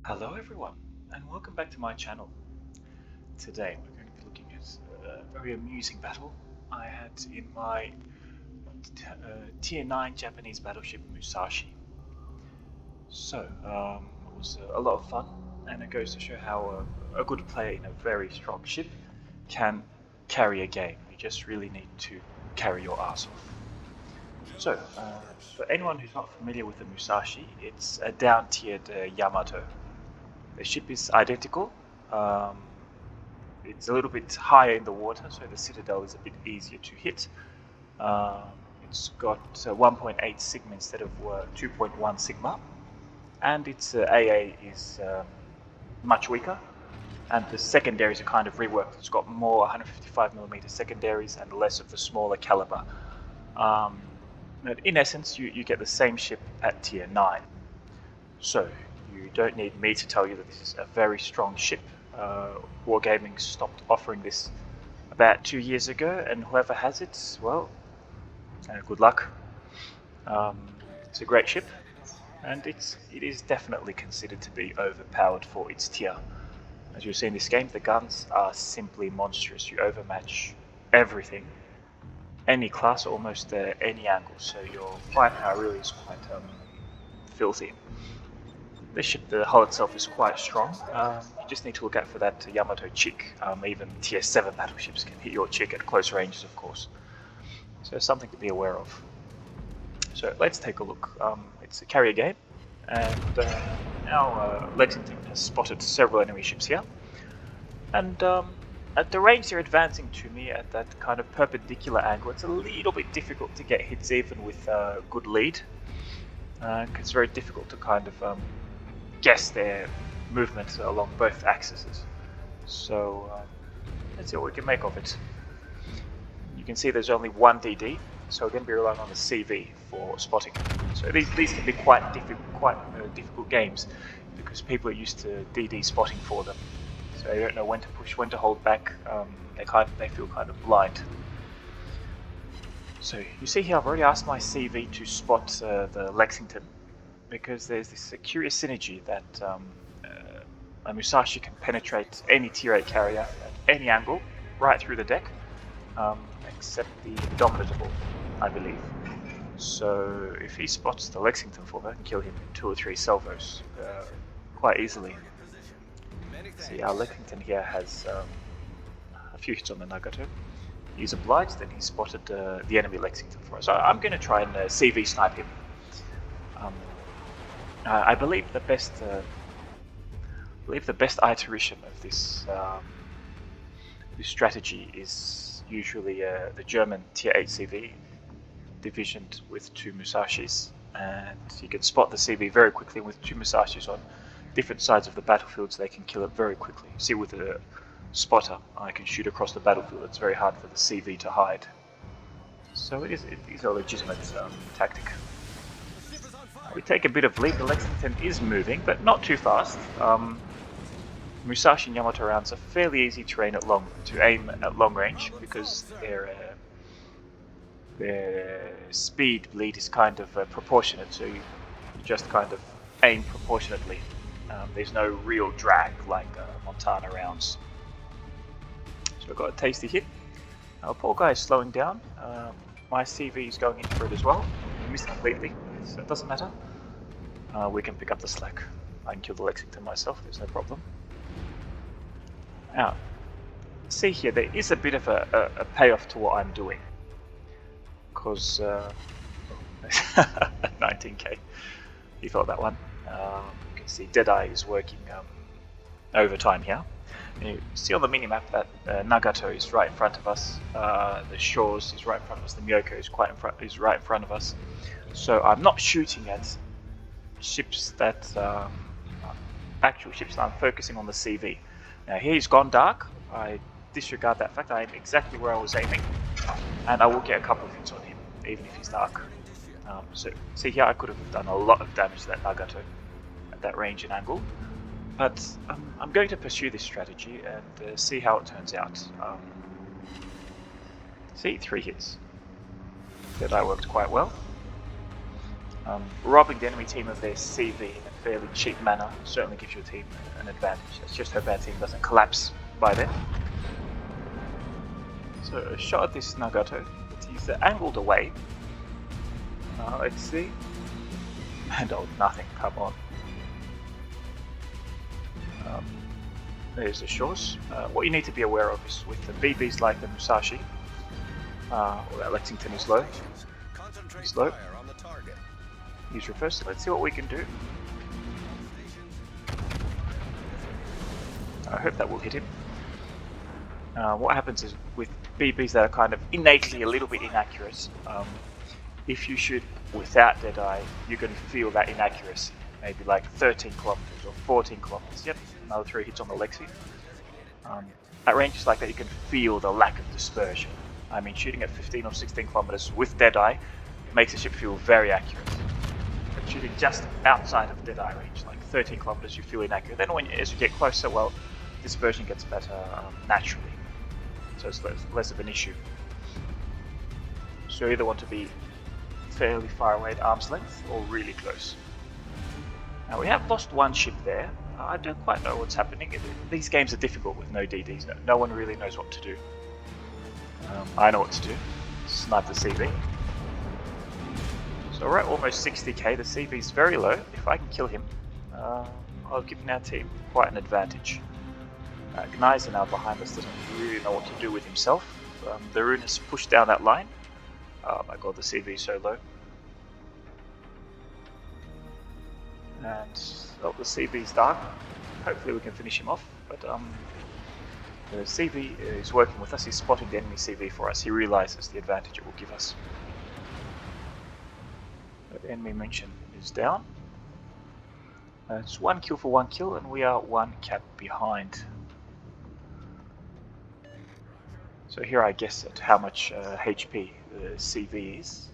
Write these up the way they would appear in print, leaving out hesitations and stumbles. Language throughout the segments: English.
Hello everyone, and welcome back to my channel. Today we're going to be looking at a very amusing battle I had in my Tier 9 Japanese battleship Musashi. So, it was a lot of fun, and it goes to show how a good player in a very strong ship can carry a game. You just really need to carry your ass off. So, for anyone who's not familiar with the Musashi, it's a down-tiered Yamato. The ship is identical. It's a little bit higher in the water, so the citadel is a bit easier to hit. It's got 1.8 sigma instead of 2.1 sigma, and its AA is much weaker. And the secondaries are kind of reworked. It's got more 155mm secondaries and less of the smaller caliber. But in essence, you get the same ship at tier 9. So you don't need me to tell you that this is a very strong ship. Wargaming stopped offering this about 2 years ago, and whoever has it, well, good luck. It's a great ship, and it is definitely considered to be overpowered for its tier. As you see in this game, the guns are simply monstrous. You overmatch everything, any class, almost any angle, so your firepower really is quite filthy. This ship, the hull itself is quite strong. You just need to look out for that Yamato chick. Even tier 7 battleships can hit your chick at close ranges, of course. So something to be aware of. So let's take a look. It's a carrier game, and now Lexington has spotted several enemy ships here. And at the range they're advancing to me at that kind of perpendicular angle, it's a little bit difficult to get hits even with a good lead. It's very difficult to kind of guess their movement along both axes. So let's see what we can make of it. You can see there's only one DD, so we're going to be relying on the CV for spotting. So these can be quite difficult games because people are used to DD spotting for them. So they don't know when to push, when to hold back. They feel kind of blind. So you see here, I've already asked my CV to spot the Lexington, because there's this curious synergy that a Musashi can penetrate any tier 8 carrier at any angle, right through the deck, except the Indomitable, I believe. So if he spots the Lexington for me, I can kill him in 2 or 3 salvos quite easily. See, our Lexington here has a few hits on the Nagato. He's obliged, and he spotted the enemy Lexington for us. So I'm going to try and CV snipe him. I believe the best iteration of this strategy is usually the German tier 8 CV divisioned with 2 Musashis, and you can spot the CV very quickly. With 2 Musashis on different sides of the battlefields, they can kill it very quickly. See, with a spotter, I can shoot across the battlefield. It's very hard for the CV to hide. So it is a legitimate tactic. We take a bit of lead. The Lexington is moving, but not too fast. Musashi and Yamato rounds are fairly easy terrain to aim at long range, because their speed bleed is kind of proportionate, so you just kind of aim proportionately. There's no real drag like Montana rounds. So we've got a tasty hit. Our poor guy is slowing down. My CV is going in for it as well. He missed completely, so it doesn't matter. We can pick up the slack. I can kill the Lexington myself, there's no problem. Now, see here, there is a bit of a payoff to what I'm doing. Because 19k, he felt that one. You can see Deadeye is working overtime here. And you see on the minimap that Nagato is right in front of us, the Shores is right in front of us, the Myoko is right in front of us. So I'm not shooting at ships that actual ships. I'm focusing on the CV. Now here he's gone dark. I disregard that fact. I aim exactly where I was aiming, and I will get a couple of hits on him, even if he's dark. So see here, I could have done a lot of damage to that Nagato at that range and angle. But I'm going to pursue this strategy and see how it turns out. See, 3 hits. That worked quite well. Robbing the enemy team of their CV in a fairly cheap manner certainly gives your team an advantage. Let's just hope our team doesn't collapse by then. So a shot at this Nagato, but he's angled away. Let's see. And oh, nothing, come on. There's the shores. What you need to be aware of is with the BBs like the Musashi, that Lexington is low. He's low. He's reversed. Let's see what we can do. I hope that will hit him. What happens is with BBs that are kind of innately a little bit inaccurate, if you shoot without Deadeye, you're going to feel that inaccuracy. Maybe like 13 kilometers or 14 kilometers. Yep, another 3 hits on the Lexi. At ranges like that, you can feel the lack of dispersion. I mean, shooting at 15 or 16 kilometers with Deadeye makes the ship feel very accurate. But shooting just outside of Deadeye range, like 13 kilometers, you feel inaccurate. Then as you get closer, well, dispersion gets better naturally. So it's less of an issue. So you either want to be fairly far away at arm's length or really close. Now we have lost one ship there. I don't quite know what's happening. These games are difficult with no DDs. No one really knows what to do. I know what to do. Snipe the CV. So we're at almost 60k. The CV is very low. If I can kill him, I'll give our team quite an advantage. Gneiser now behind us doesn't really know what to do with himself. The Rune has pushed down that line. Oh my god, the CV is so low. And the CV is dark. Hopefully we can finish him off. But the CV is working with us. He's spotting the enemy CV for us. He realizes the advantage it will give us. The enemy mention is down. It's 1 kill for 1 kill, and we are 1 cap behind. So here I guess at how much HP the CV is.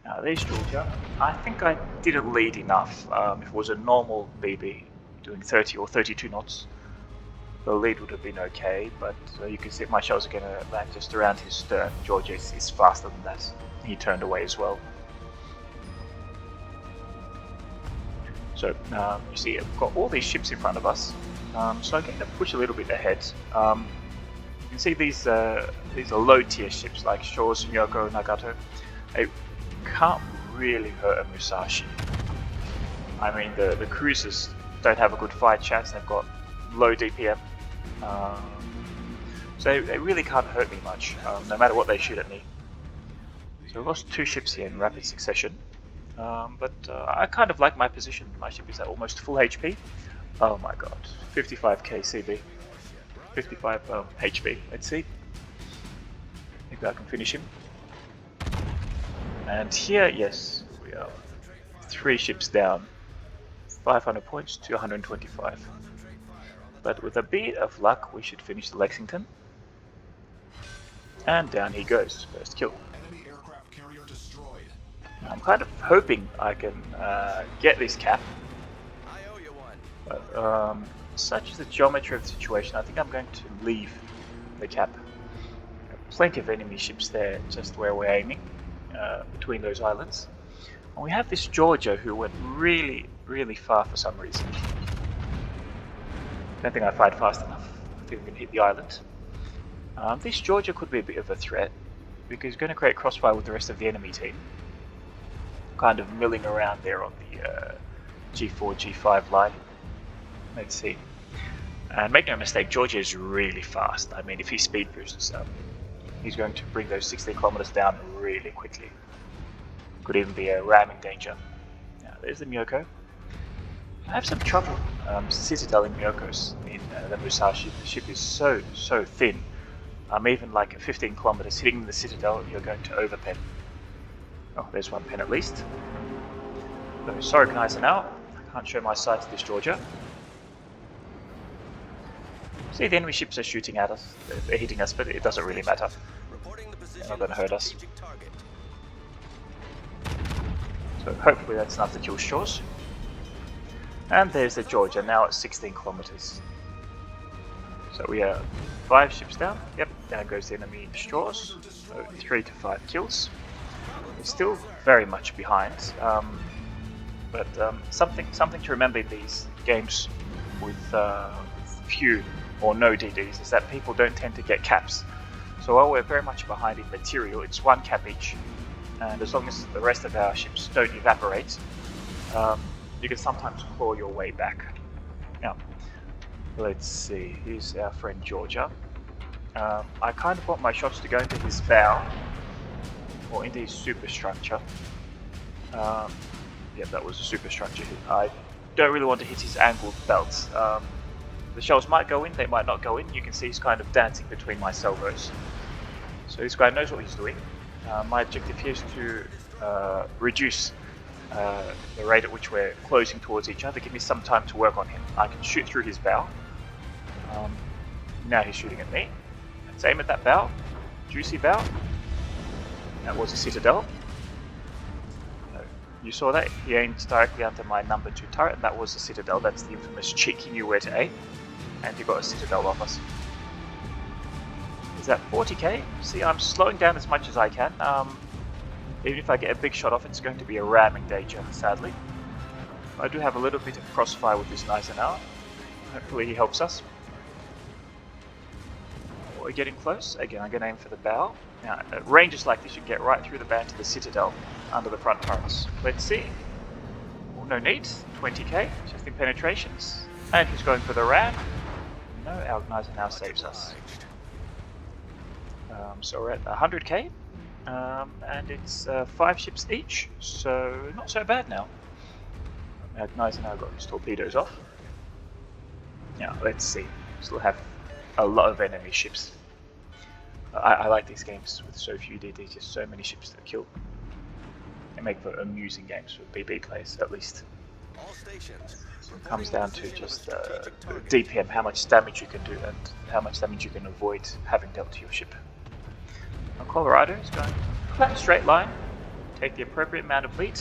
Now there's Georgia. I think I didn't lead enough. If it was a normal BB doing 30 or 32 knots, the lead would have been okay, but you can see my shells are going to land just around his stern. Georgia is faster than that. He turned away as well. So you see, I've got all these ships in front of us, so I'm going to push a little bit ahead. You can see these are low tier ships like Shores, Myoko, Nagato. They can't really hurt a Musashi. I mean, the cruisers don't have a good fight chance. They've got low DPM, so they really can't hurt me much, no matter what they shoot at me. So I've lost 2 ships here in rapid succession. But I kind of like my position. My ship is at almost full HP. Oh my god, 55k CB, 55 HP. Let's see. Maybe I can finish him. And here, yes, we are 3 ships down. 500 points to 125. But with a bit of luck, we should finish the Lexington. And down he goes, first kill. I'm kind of hoping I can get this cap, but such is the geometry of the situation, I think I'm going to leave the cap. Plenty of enemy ships there, just where we're aiming, between those islands. And we have this Georgia who went really, really far for some reason. Don't think I fired fast enough. I think we can hit the island. This Georgia could be a bit of a threat, because he's going to create crossfire with the rest of the enemy team. Kind of milling around there on the G4, G5 line. Let's see. And make no mistake, Georgia is really fast. I mean, if he speed boosts, he's going to bring those 16 kilometers down really quickly. Could even be a ramming danger. Now, there's the Myoko. I have some trouble citadeling Myokos in the Musashi. The ship is so thin. Even like at 15 kilometers hitting the citadel, you're going to overpen. Oh, there's 1 pen at least. So, sorry, Gneiser now. I can't show my sight to this Georgia. See, the enemy ships are shooting at us. They're hitting us, but it doesn't really matter. They're not going to hurt us. So hopefully that's enough to kill Shores. And there's the Georgia, now at 16 kilometers. So we are 5 ships down. Yep, down goes the enemy Shores. So 3 to 5 kills. We're still very much behind, but something to remember in these games with few or no DDs is that people don't tend to get caps. So while we're very much behind in material, it's one cap each, and as long as the rest of our ships don't evaporate, you can sometimes claw your way back. Now, let's see, here's our friend Georgia. I kind of want my shots to go into his bow, or into his superstructure. Yeah, that was a superstructure. I don't really want to hit his angled belts. The shells might go in, they might not go in. You can see he's kind of dancing between my salvos. So this guy knows what he's doing. My objective here is to reduce the rate at which we're closing towards each other. Give me some time to work on him. I can shoot through his bow. Now he's shooting at me. Let's aim at that bow. Juicy bow. That was a citadel. You saw that? He aimed directly under my number 2 turret, and that was a citadel. That's the infamous cheek. He knew where to aim, and he got a citadel off us. Is that 40k? See, I'm slowing down as much as I can. Even if I get a big shot off, it's going to be a ramming danger, sadly. I do have a little bit of crossfire with this Eisenhower. Hopefully he helps us. We're getting close. Again, I'm going to aim for the bow. Now, at ranges like this, you get right through the band to the citadel under the front turrets. Let's see. Oh, no need. 20k, just in penetrations. And he's going for the ram. No, our Eisenhower saves us. So we're at 100k. And it's 5 ships each, so not so bad now. Eisenhower got his torpedoes off. Now, let's see. Still have a lot of enemy ships. I like these games with so few DDs, just so many ships to kill. They make for amusing games for BB players, at least. So it comes down to just DPM, how much damage you can do and how much damage you can avoid having dealt to your ship. Now Colorado is going flat straight line, take the appropriate amount of lead.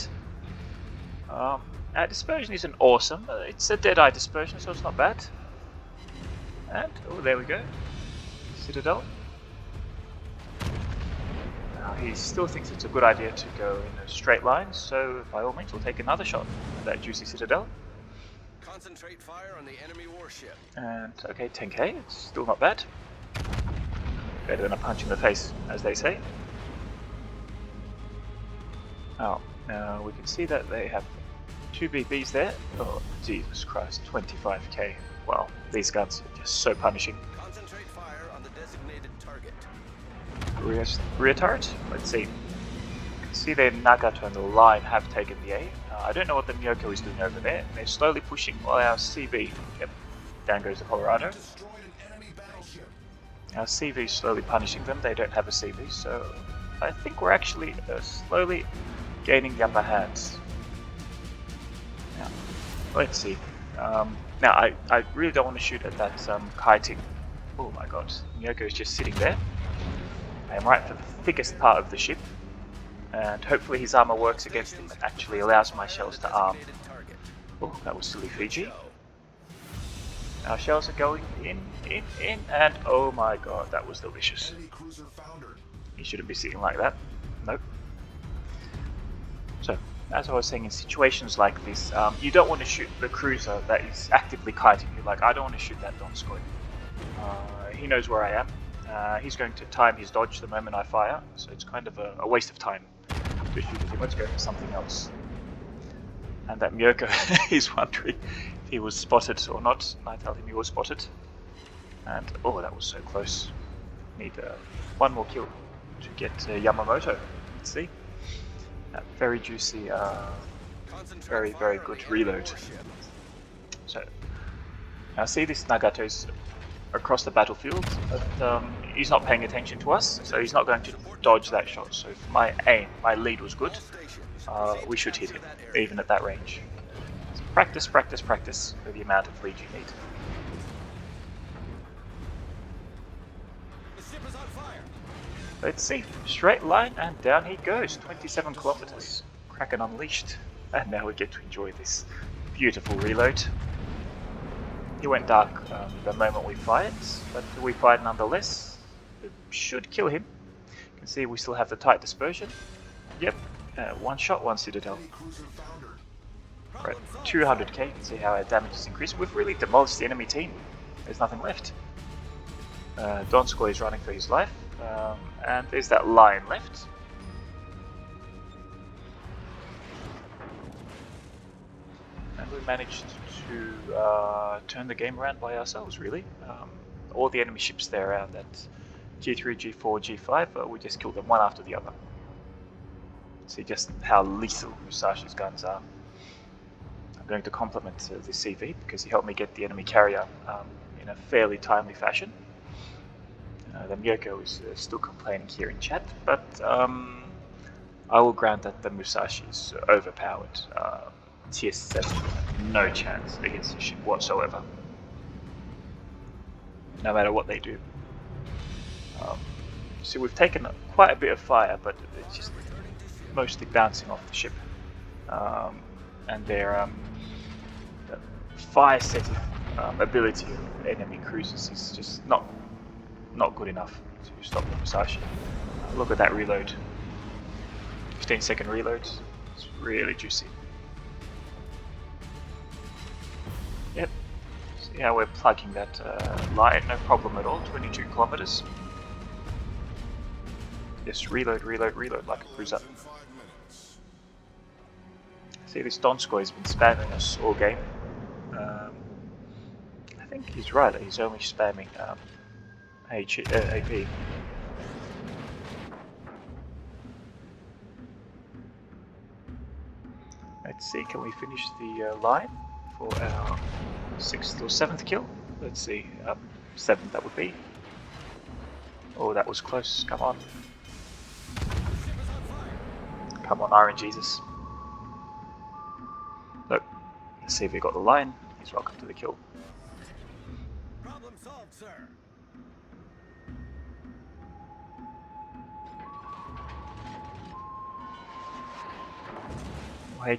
Our dispersion isn't awesome, it's a dead-eye dispersion, so it's not bad. And, oh, there we go. Citadel. He still thinks it's a good idea to go in a straight line, so by all means we'll take another shot at that juicy Citadel. Concentrate fire on the enemy warship. And, okay, 10k, it's still not bad. Better than a punch in the face, as they say. Oh, now we can see that they have 2 BBs there. Oh, Jesus Christ, 25k. Wow, these guns are just so punishing. Concentrate fire on the designated target. Rear turret? Let's see. You can see their Nagato and the line have taken the A. I don't know what the Myoko is doing over there. They're slowly pushing while our CV... Yep, down goes the Colorado. Our CV is slowly punishing them. They don't have a CV, so I think we're actually slowly gaining the upper hand. Now, let's see. Now, I really don't want to shoot at that kiting. Oh my god, Myoko is just sitting there. I am right for the thickest part of the ship, and hopefully his armor works against him and actually allows my shells to arm. Oh, that was silly Fiji. Our shells are going in, and oh my god, that was delicious. He shouldn't be sitting like that. Nope. So, as I was saying, in situations like this, you don't want to shoot the cruiser that is actively kiting you. Like, I don't want to shoot that Donskoy. He knows where I am. He's going to time his dodge the moment I fire, so it's kind of a waste of time to shoot at him. Let's go for something else. And that Myoko is wondering if he was spotted or not. I tell him he was spotted. And, oh, that was so close. Need one more kill to get Yamamoto. Let's see. Very juicy, very, very good reload. So, now see this Nagato's across the battlefield, but he's not paying attention to us, so he's not going to dodge that shot. So for my aim, my lead was good. We should hit him, even at that range. So practice, practice, practice for the amount of lead you need. Let's see, straight line and down he goes, 27 kilometers. Kraken unleashed, and now we get to enjoy this beautiful reload. He went dark the moment we fired, but we fired nonetheless. It should kill him. You can see we still have the tight dispersion. Yep, one shot, one citadel. We're at 200k, you can see how our damage is increased. We've really demolished the enemy team. There's nothing left. Donskoy is running for his life, and there's that lion left. And we managed to turn the game around by ourselves, really. All the enemy ships there around at G3, G4, G5, we just killed them one after the other. See just how lethal Musashi's guns are. I'm going to compliment the CV because he helped me get the enemy carrier in a fairly timely fashion. The Miyoko is still complaining here in chat, but I will grant that the Musashi is overpowered. Tier 7, no chance against the ship whatsoever. No matter what they do. So we've taken quite a bit of fire, but it's just mostly bouncing off the ship. And their fire-setting ability of enemy cruisers is just not good enough to stop the Musashi. Look at that reload. 15-second reload. It's really juicy. Yep. See how we're plugging that line, no problem at all. 22 kilometers. Just reload like a cruiser. See, this Donskoy has been spamming us all game. I think he's right, he's only spamming AP. Let's see, can we finish the line for our 6th or 7th kill? Let's see, 7th that would be. Oh, that was close, come on. Come on, Iron Jesus. Look, let's see if we got the line. He's welcome to the kill. Problem solved, sir.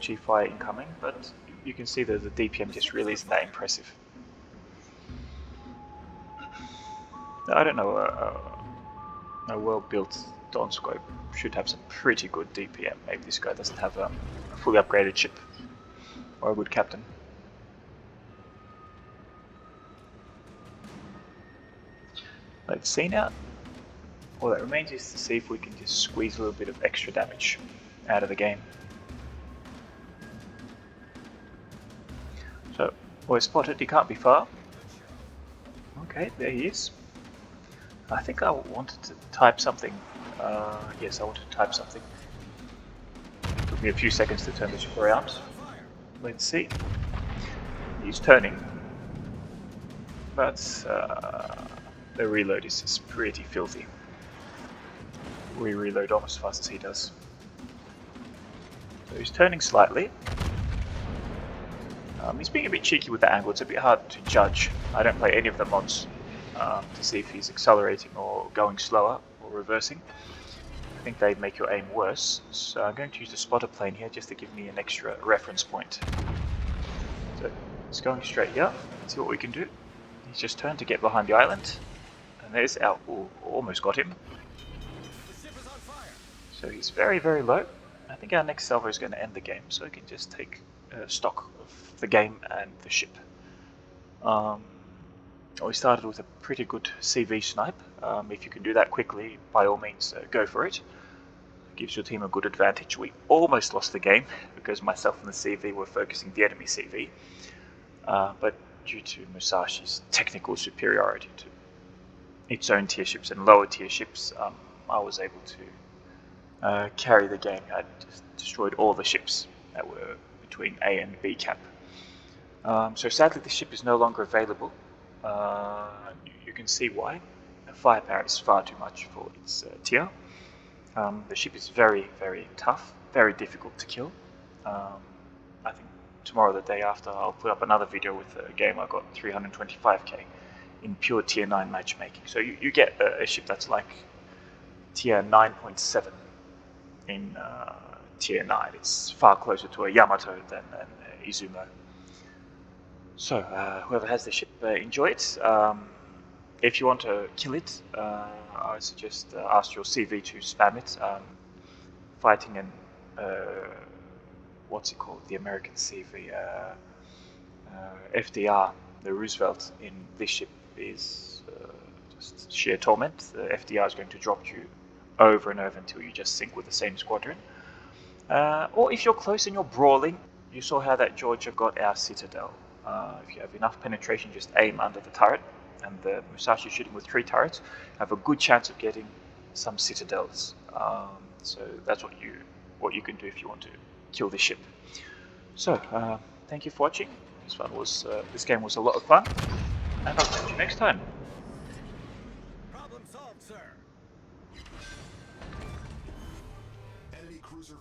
HE fire incoming, but you can see that the DPM just really isn't that impressive. I don't know, a well-built Donskoy should have some pretty good DPM. Maybe this guy doesn't have a fully upgraded ship or a good captain. Let's see now. All that remains is to see if we can just squeeze a little bit of extra damage out of the game. So, we're spotted, he can't be far. Okay, there he is. I think I wanted to type something. Yes, I wanted to type something. It took me a few seconds to turn the ship around. Let's see. He's turning. But the reload is just pretty filthy. We reload almost as fast as he does. So he's turning slightly. He's being a bit cheeky with the angle. It's a bit hard to judge. I don't play any of the mods to see if he's accelerating or going slower or reversing. I think they make your aim worse. So I'm going to use the spotter plane here just to give me an extra reference point. So it's going straight here. Let's see what we can do. He's just turned to get behind the island. And there's our... Ooh, almost got him. So he's very, very low. I think our next salvo is going to end the game, so we can just take stock of the game and the ship. We started with a pretty good CV snipe. If you can do that quickly, by all means, go for it. It gives your team a good advantage. We almost lost the game because myself and the CV were focusing the enemy CV. But due to Musashi's technical superiority to its own tier ships and lower tier ships, I was able to carry the game. I just destroyed all the ships that were between A and B cap. So sadly the ship is no longer available. You can see why. The firepower is far too much for its tier. The ship is very, very tough, very difficult to kill. I think tomorrow, the day after, I'll put up another video with a game I got 325k in pure tier 9 matchmaking. So you get a ship that's like tier 9.7 in tier 9. It's far closer to a Yamato than an Izumo. So whoever has the ship, enjoy it. If you want to kill it, I suggest ask your CV to spam it. fighting an what's it called? The American Navy, FDR, the Roosevelt in this ship is just sheer torment. The FDR is going to drop you over and over until you just sink with the same squadron. Or if you're close and you're brawling, you saw how that Georgia got our citadel. If you have enough penetration, just aim under the turret, and the Musashi shooting with 3 turrets, have a good chance of getting some citadels. So that's what you can do if you want to kill this ship. So thank you for watching. This game was a lot of fun, and I'll catch you next time. Problem solved, sir. Enemy cruiser